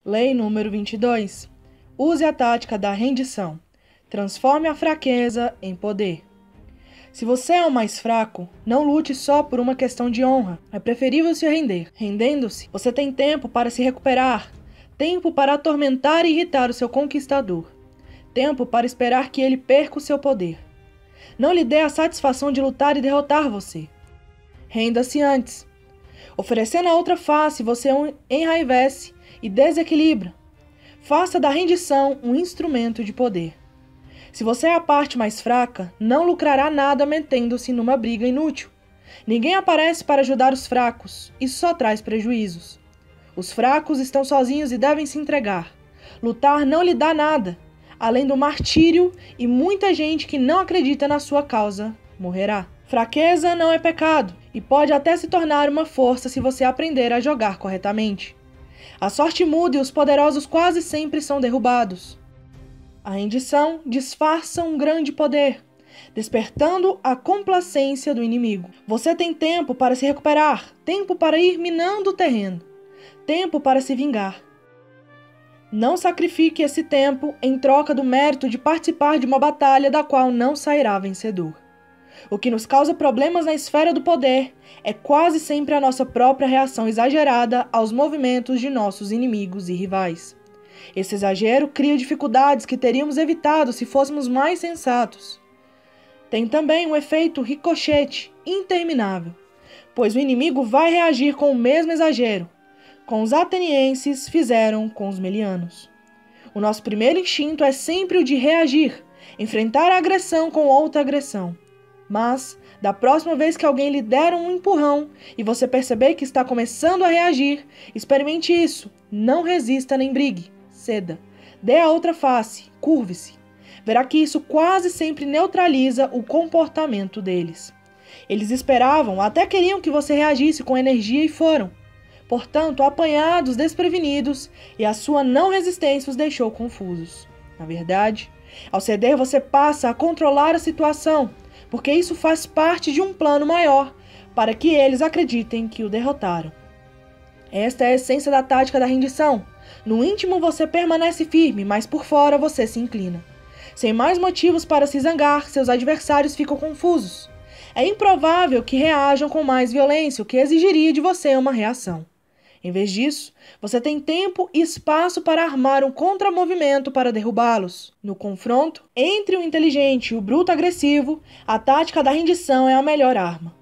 Lei número 22. Use a tática da rendição. Transforme a fraqueza em poder. Se você é o mais fraco, não lute só por uma questão de honra. É preferível se render. Rendendo-se, você tem tempo para se recuperar, tempo para atormentar e irritar o seu conquistador, tempo para esperar que ele perca o seu poder. Não lhe dê a satisfação de lutar e derrotar você. Renda-se antes. Oferecendo a outra face, você o enraivece e desequilibra. Faça da rendição um instrumento de poder. Se você é a parte mais fraca, não lucrará nada metendo-se numa briga inútil. Ninguém aparece para ajudar os fracos, isso só traz prejuízos. Os fracos estão sozinhos e devem se entregar. Lutar não lhe dá nada, além do martírio, e muita gente que não acredita na sua causa morrerá. Fraqueza não é pecado e pode até se tornar uma força se você aprender a jogar corretamente. A sorte muda e os poderosos quase sempre são derrubados. A rendição disfarça um grande poder, despertando a complacência do inimigo. Você tem tempo para se recuperar, tempo para ir minando o terreno, tempo para se vingar. Não sacrifique esse tempo em troca do mérito de participar de uma batalha da qual não sairá vencedor. O que nos causa problemas na esfera do poder é quase sempre a nossa própria reação exagerada aos movimentos de nossos inimigos e rivais. Esse exagero cria dificuldades que teríamos evitado se fôssemos mais sensatos. Tem também um efeito ricochete interminável, pois o inimigo vai reagir com o mesmo exagero, como os atenienses fizeram com os melianos. O nosso primeiro instinto é sempre o de reagir, enfrentar a agressão com outra agressão. Mas, da próxima vez que alguém lhe der um empurrão e você perceber que está começando a reagir, experimente isso. Não resista nem brigue. Ceda. Dê a outra face. Curve-se. Verá que isso quase sempre neutraliza o comportamento deles. Eles esperavam, até queriam que você reagisse com energia e foram. Portanto, apanhados, desprevenidos, e a sua não resistência os deixou confusos. Na verdade, ao ceder você passa a controlar a situação, porque isso faz parte de um plano maior, para que eles acreditem que o derrotaram. Esta é a essência da tática da rendição. No íntimo você permanece firme, mas por fora você se inclina. Sem mais motivos para se zangar, seus adversários ficam confusos. É improvável que reajam com mais violência, o que exigiria de você uma reação. Em vez disso, você tem tempo e espaço para armar um contramovimento para derrubá-los. No confronto entre o inteligente e o bruto agressivo, a tática da rendição é a melhor arma.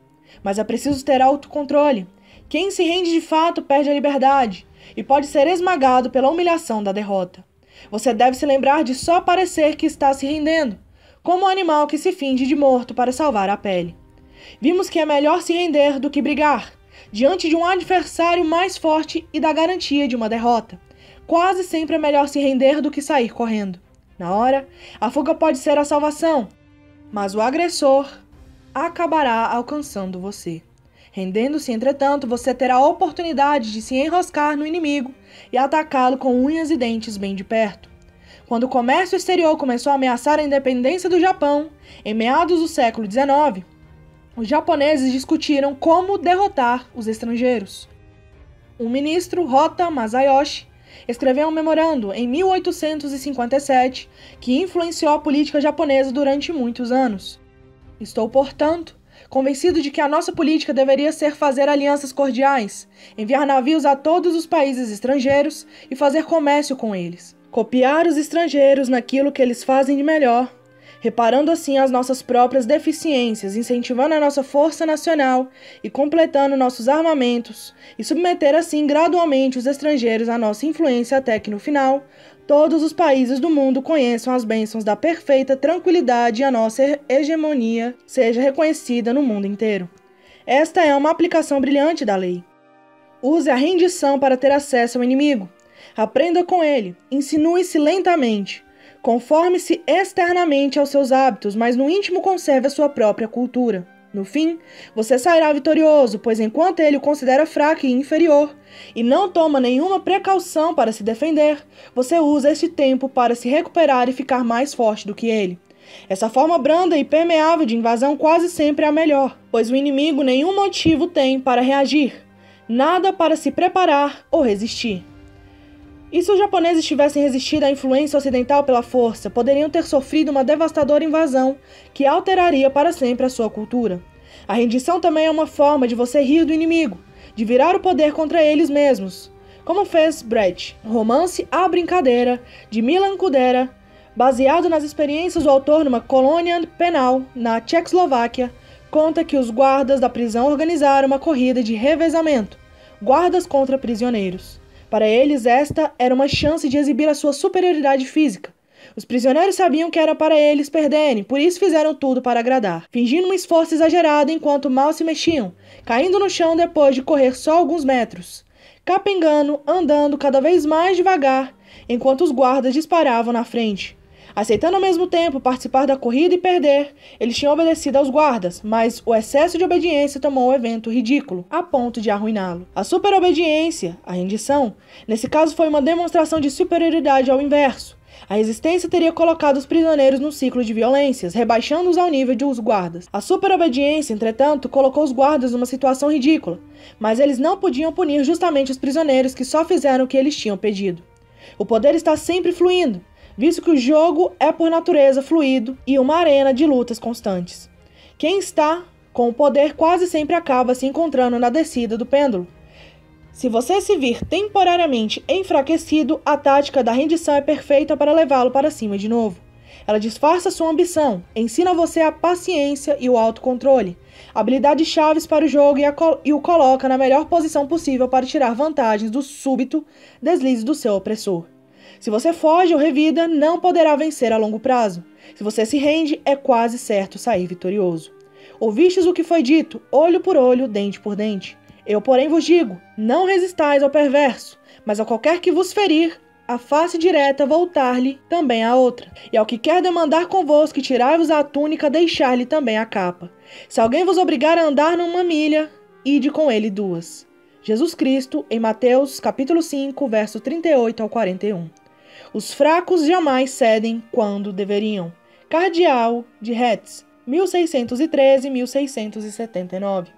Mas é preciso ter autocontrole. Quem se rende de fato perde a liberdade e pode ser esmagado pela humilhação da derrota. Você deve se lembrar de só parecer que está se rendendo, como um animal que se finge de morto para salvar a pele. Vimos que é melhor se render do que brigar, diante de um adversário mais forte e da garantia de uma derrota. Quase sempre é melhor se render do que sair correndo. Na hora, a fuga pode ser a salvação, mas o agressor acabará alcançando você. Rendendo-se, entretanto, você terá a oportunidade de se enroscar no inimigo e atacá-lo com unhas e dentes bem de perto. Quando o comércio exterior começou a ameaçar a independência do Japão, em meados do século XIX, os japoneses discutiram como derrotar os estrangeiros. O ministro Hotta Masayoshi escreveu um memorando em 1857 que influenciou a política japonesa durante muitos anos. Estou, portanto, convencido de que a nossa política deveria ser fazer alianças cordiais, enviar navios a todos os países estrangeiros e fazer comércio com eles. Copiar os estrangeiros naquilo que eles fazem de melhor, reparando assim as nossas próprias deficiências, incentivando a nossa força nacional e completando nossos armamentos, e submeter assim gradualmente os estrangeiros à nossa influência até que no final, todos os países do mundo conheçam as bênçãos da perfeita tranquilidade e a nossa hegemonia seja reconhecida no mundo inteiro. Esta é uma aplicação brilhante da lei. Use a rendição para ter acesso ao inimigo. Aprenda com ele, insinue-se lentamente. Conforme-se externamente aos seus hábitos, mas no íntimo conserve a sua própria cultura. No fim, você sairá vitorioso, pois enquanto ele o considera fraco e inferior, e não toma nenhuma precaução para se defender, você usa este tempo para se recuperar e ficar mais forte do que ele. Essa forma branda e permeável de invasão quase sempre é a melhor, pois o inimigo nenhum motivo tem para reagir, nada para se preparar ou resistir. E se os japoneses tivessem resistido à influência ocidental pela força, poderiam ter sofrido uma devastadora invasão que alteraria para sempre a sua cultura. A rendição também é uma forma de você rir do inimigo, de virar o poder contra eles mesmos, como fez Brecht, romance A Brincadeira, de Milan Kundera, baseado nas experiências do autor numa colônia penal na Tchecoslováquia, conta que os guardas da prisão organizaram uma corrida de revezamento, guardas contra prisioneiros. Para eles, esta era uma chance de exibir a sua superioridade física. Os prisioneiros sabiam que era para eles perderem, por isso fizeram tudo para agradar, fingindo um esforço exagerado enquanto mal se mexiam, caindo no chão depois de correr só alguns metros, capengando, andando cada vez mais devagar, enquanto os guardas disparavam na frente. Aceitando ao mesmo tempo participar da corrida e perder, eles tinham obedecido aos guardas, mas o excesso de obediência tomou o evento ridículo, a ponto de arruiná-lo. A superobediência, a rendição, nesse caso foi uma demonstração de superioridade ao inverso. A resistência teria colocado os prisioneiros num ciclo de violências, rebaixando-os ao nível dos guardas. A superobediência, entretanto, colocou os guardas numa situação ridícula, mas eles não podiam punir justamente os prisioneiros que só fizeram o que eles tinham pedido. O poder está sempre fluindo, visto que o jogo é por natureza fluido e uma arena de lutas constantes. Quem está com o poder quase sempre acaba se encontrando na descida do pêndulo. Se você se vir temporariamente enfraquecido, a tática da rendição é perfeita para levá-lo para cima de novo. Ela disfarça sua ambição, ensina você a paciência e o autocontrole, habilidades chaves para o jogo e o coloca na melhor posição possível para tirar vantagens do súbito deslize do seu opressor. Se você foge ou revida, não poderá vencer a longo prazo. Se você se rende, é quase certo sair vitorioso. Ouvistes o que foi dito, olho por olho, dente por dente. Eu, porém, vos digo, não resistais ao perverso, mas a qualquer que vos ferir, a face direta voltar-lhe também a outra. E ao que quer demandar convosco, tirai-vos a túnica, deixar-lhe também a capa. Se alguém vos obrigar a andar numa milha, ide com ele 2. Jesus Cristo, em Mateus, capítulo 5, verso 38 ao 41. Os fracos jamais cedem quando deveriam. Cardeal de Retz, 1613-1679.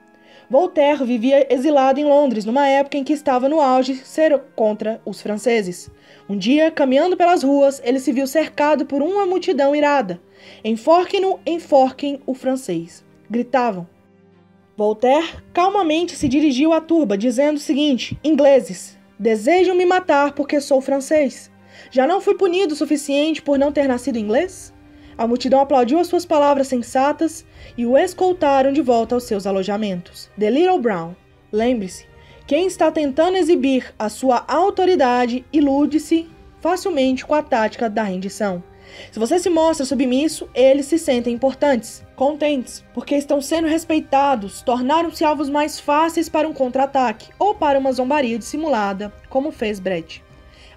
Voltaire vivia exilado em Londres numa época em que estava no auge ser contra os franceses. Um dia, caminhando pelas ruas, ele se viu cercado por uma multidão irada. Enforquem-no, enforquem o francês. Gritavam. Voltaire calmamente se dirigiu à turba, dizendo o seguinte: ingleses, desejam me matar porque sou francês. Já não fui punido o suficiente por não ter nascido inglês? A multidão aplaudiu as suas palavras sensatas e o escoltaram de volta aos seus alojamentos. The Little Brown. Lembre-se, quem está tentando exibir a sua autoridade ilude-se facilmente com a tática da rendição. Se você se mostra submisso, eles se sentem importantes, contentes, porque estão sendo respeitados, tornaram-se alvos mais fáceis para um contra-ataque ou para uma zombaria dissimulada, como fez Brecht.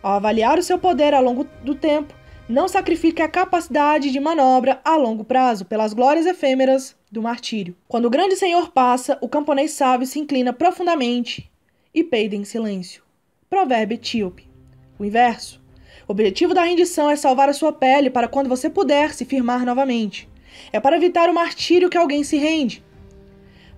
Ao avaliar o seu poder ao longo do tempo, não sacrifique a capacidade de manobra a longo prazo pelas glórias efêmeras do martírio. Quando o grande senhor passa, o camponês sábio se inclina profundamente e peida em silêncio. Provérbio etíope. O inverso. O objetivo da rendição é salvar a sua pele para quando você puder se firmar novamente. É para evitar o martírio que alguém se rende.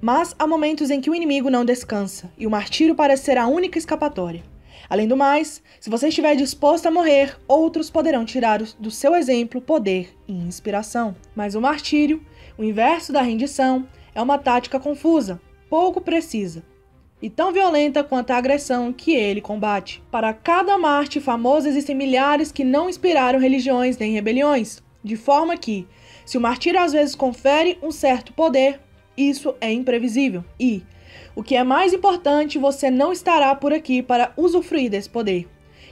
Mas há momentos em que o inimigo não descansa, e o martírio parece ser a única escapatória. Além do mais, se você estiver disposto a morrer, outros poderão tirar do seu exemplo poder e inspiração. Mas o martírio, o inverso da rendição, é uma tática confusa, pouco precisa, e tão violenta quanto a agressão que ele combate. Para cada Marte famoso existem milhares que não inspiraram religiões nem rebeliões, de forma que, se o martírio às vezes confere um certo poder, isso é imprevisível e, o que é mais importante, você não estará por aqui para usufruir desse poder.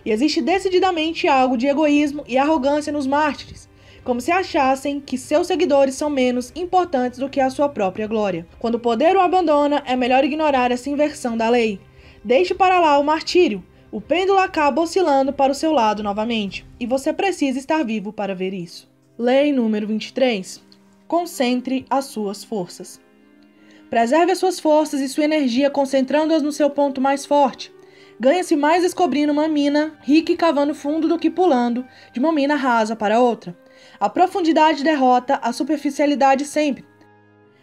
E existe decididamente algo de egoísmo e arrogância nos mártires, como se achassem que seus seguidores são menos importantes do que a sua própria glória. Quando o poder o abandona, é melhor ignorar essa inversão da lei. Deixe para lá o martírio. O pêndulo acaba oscilando para o seu lado novamente, e você precisa estar vivo para ver isso. Lei número 23. Concentre as suas forças. Preserve as suas forças e sua energia concentrando-as no seu ponto mais forte. Ganha-se mais descobrindo uma mina rica e cavando fundo do que pulando de uma mina rasa para outra. A profundidade derrota a superficialidade sempre.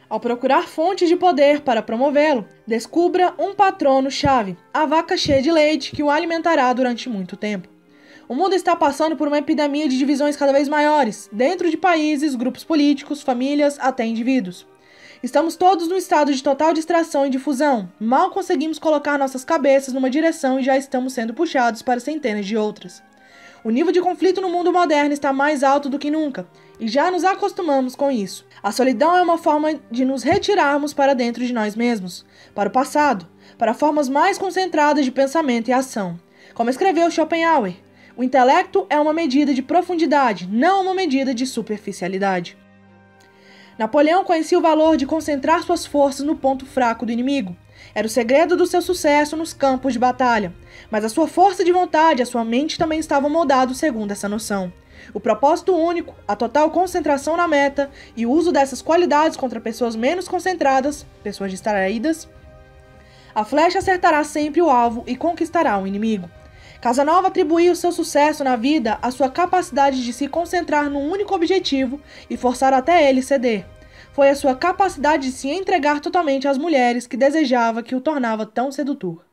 Ao procurar fontes de poder para promovê-lo, descubra um patrono-chave, a vaca cheia de leite que o alimentará durante muito tempo. O mundo está passando por uma epidemia de divisões cada vez maiores, dentro de países, grupos políticos, famílias, até indivíduos. Estamos todos num estado de total distração e difusão. Mal conseguimos colocar nossas cabeças numa direção e já estamos sendo puxados para centenas de outras. O nível de conflito no mundo moderno está mais alto do que nunca, e já nos acostumamos com isso. A solidão é uma forma de nos retirarmos para dentro de nós mesmos, para o passado, para formas mais concentradas de pensamento e ação. Como escreveu Schopenhauer, o intelecto é uma medida de profundidade, não uma medida de superficialidade. Napoleão conhecia o valor de concentrar suas forças no ponto fraco do inimigo. Era o segredo do seu sucesso nos campos de batalha. Mas a sua força de vontade e a sua mente também estavam moldados segundo essa noção. O propósito único, a total concentração na meta e o uso dessas qualidades contra pessoas menos concentradas, pessoas distraídas, a flecha acertará sempre o alvo e conquistará o inimigo. Casanova atribuiu seu sucesso na vida à sua capacidade de se concentrar num único objetivo e forçar até ele ceder. Foi a sua capacidade de se entregar totalmente às mulheres que desejava que o tornava tão sedutor.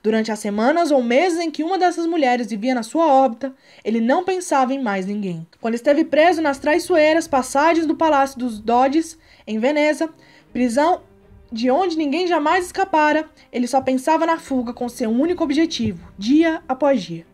Durante as semanas ou meses em que uma dessas mulheres vivia na sua órbita, ele não pensava em mais ninguém. Quando esteve preso nas traiçoeiras passagens do Palácio dos Doges, em Veneza, prisão de onde ninguém jamais escapara, ele só pensava na fuga com seu único objetivo, dia após dia.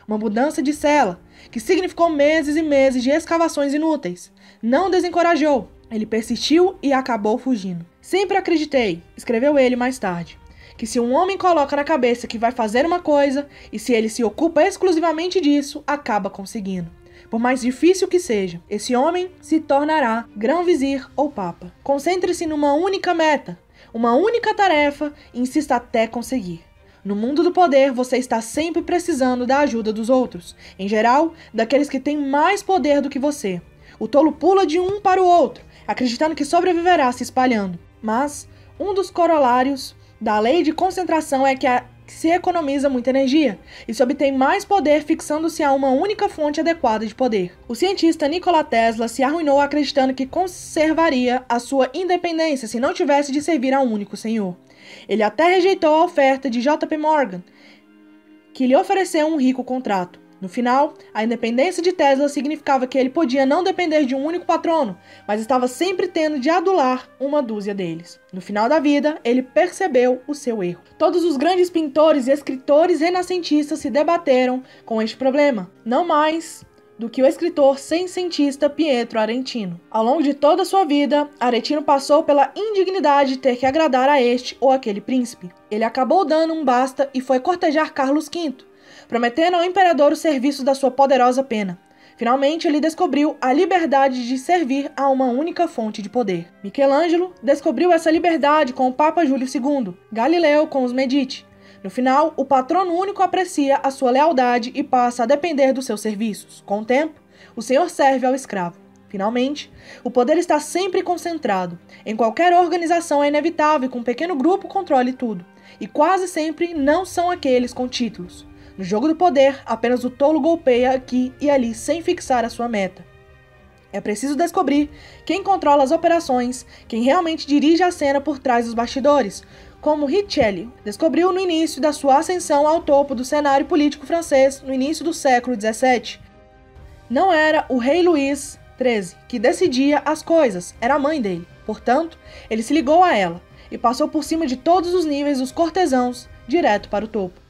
Uma mudança de cela, que significou meses e meses de escavações inúteis. Não o desencorajou, ele persistiu e acabou fugindo. Sempre acreditei, escreveu ele mais tarde, que se um homem coloca na cabeça que vai fazer uma coisa, e se ele se ocupa exclusivamente disso, acaba conseguindo. Por mais difícil que seja, esse homem se tornará grão-vizir ou papa. Concentre-se numa única meta, uma única tarefa e insista até conseguir. No mundo do poder, você está sempre precisando da ajuda dos outros, em geral, daqueles que têm mais poder do que você. O tolo pula de um para o outro, acreditando que sobreviverá se espalhando. Mas um dos corolários da lei de concentração é que se economiza muita energia e se obtém mais poder fixando-se a uma única fonte adequada de poder. O cientista Nikola Tesla se arruinou acreditando que conservaria a sua independência se não tivesse de servir a um único senhor. Ele até rejeitou a oferta de J.P. Morgan, que lhe ofereceu um rico contrato. No final, a independência de Tesla significava que ele podia não depender de um único patrono, mas estava sempre tendo de adular uma dúzia deles. No final da vida, ele percebeu o seu erro. Todos os grandes pintores e escritores renascentistas se debateram com este problema, não mais do que o escritor seiscentista Pietro Arentino. Ao longo de toda a sua vida, Arentino passou pela indignidade de ter que agradar a este ou aquele príncipe. Ele acabou dando um basta e foi cortejar Carlos V, prometendo ao imperador os serviços da sua poderosa pena. Finalmente, ele descobriu a liberdade de servir a uma única fonte de poder. Michelangelo descobriu essa liberdade com o Papa Júlio II, Galileu com os Medici. No final, o patrono único aprecia a sua lealdade e passa a depender dos seus serviços. Com o tempo, o senhor serve ao escravo. Finalmente, o poder está sempre concentrado. Em qualquer organização é inevitável que um pequeno grupo controle tudo. E quase sempre não são aqueles com títulos. No jogo do poder, apenas o tolo golpeia aqui e ali sem fixar a sua meta. É preciso descobrir quem controla as operações, quem realmente dirige a cena por trás dos bastidores, como Richelieu descobriu no início da sua ascensão ao topo do cenário político francês no início do século XVII. Não era o rei Luís XIII que decidia as coisas, era a mãe dele. Portanto, ele se ligou a ela e passou por cima de todos os níveis dos cortesãos, direto para o topo.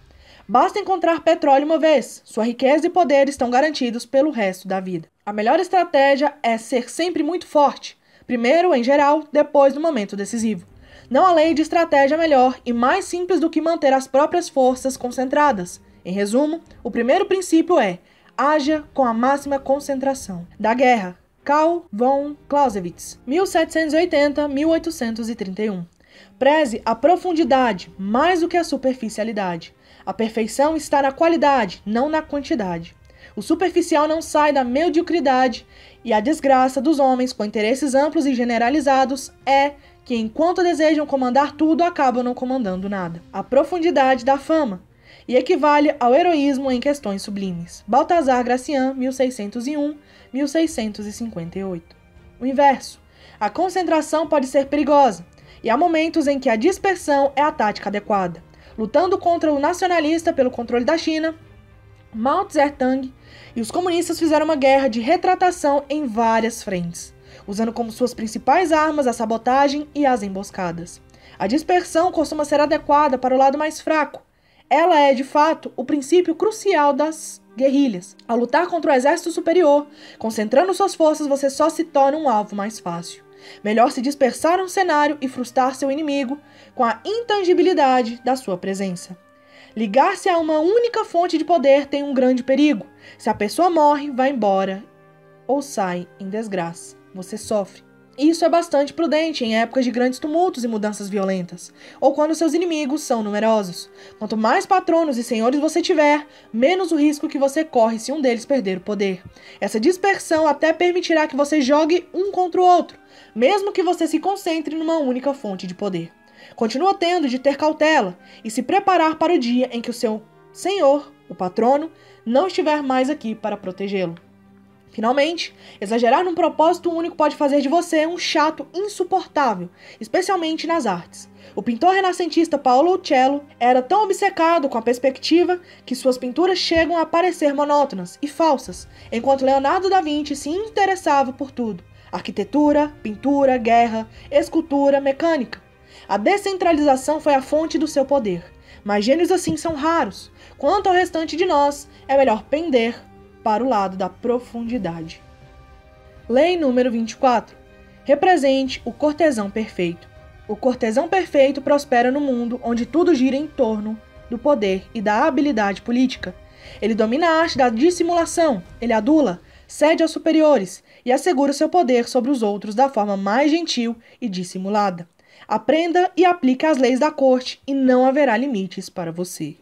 Basta encontrar petróleo uma vez, sua riqueza e poder estão garantidos pelo resto da vida. A melhor estratégia é ser sempre muito forte, primeiro em geral, depois no momento decisivo. Não há lei de estratégia melhor e mais simples do que manter as próprias forças concentradas. Em resumo, o primeiro princípio é: haja com a máxima concentração. Da guerra, Karl von Clausewitz, 1780-1831. Preze a profundidade mais do que a superficialidade. A perfeição está na qualidade, não na quantidade. O superficial não sai da mediocridade e a desgraça dos homens com interesses amplos e generalizados é que, enquanto desejam comandar tudo, acabam não comandando nada. A profundidade da fama e equivale ao heroísmo em questões sublimes. Baltazar Gracian, 1601-1658. O inverso. A concentração pode ser perigosa e há momentos em que a dispersão é a tática adequada. Lutando contra o nacionalista pelo controle da China, Mao Tse-tung e os comunistas fizeram uma guerra de retratação em várias frentes, usando como suas principais armas a sabotagem e as emboscadas. A dispersão costuma ser adequada para o lado mais fraco. Ela é, de fato, o princípio crucial das guerrilhas. Ao lutar contra o exército superior, concentrando suas forças, você só se torna um alvo mais fácil. Melhor se dispersar um cenário e frustrar seu inimigo com a intangibilidade da sua presença. Ligar-se a uma única fonte de poder tem um grande perigo. Se a pessoa morre, vai embora ou sai em desgraça. Você sofre. Isso é bastante prudente em épocas de grandes tumultos e mudanças violentas, ou quando seus inimigos são numerosos. Quanto mais patronos e senhores você tiver, menos o risco que você corre se um deles perder o poder. Essa dispersão até permitirá que você jogue um contra o outro, mesmo que você se concentre numa única fonte de poder. Continua tendo de ter cautela e se preparar para o dia em que o seu senhor, o patrono, não estiver mais aqui para protegê-lo. Finalmente, exagerar num propósito único pode fazer de você um chato insuportável, especialmente nas artes. O pintor renascentista Paolo Uccello era tão obcecado com a perspectiva que suas pinturas chegam a parecer monótonas e falsas, enquanto Leonardo da Vinci se interessava por tudo: arquitetura, pintura, guerra, escultura, mecânica. A descentralização foi a fonte do seu poder, mas gênios assim são raros. Quanto ao restante de nós, é melhor pender para o lado da profundidade. Lei número 24. Represente o cortesão perfeito. O cortesão perfeito prospera no mundo onde tudo gira em torno do poder e da habilidade política. Ele domina a arte da dissimulação, ele adula, cede aos superiores e assegura seu poder sobre os outros da forma mais gentil e dissimulada. Aprenda e aplique as leis da corte e não haverá limites para você.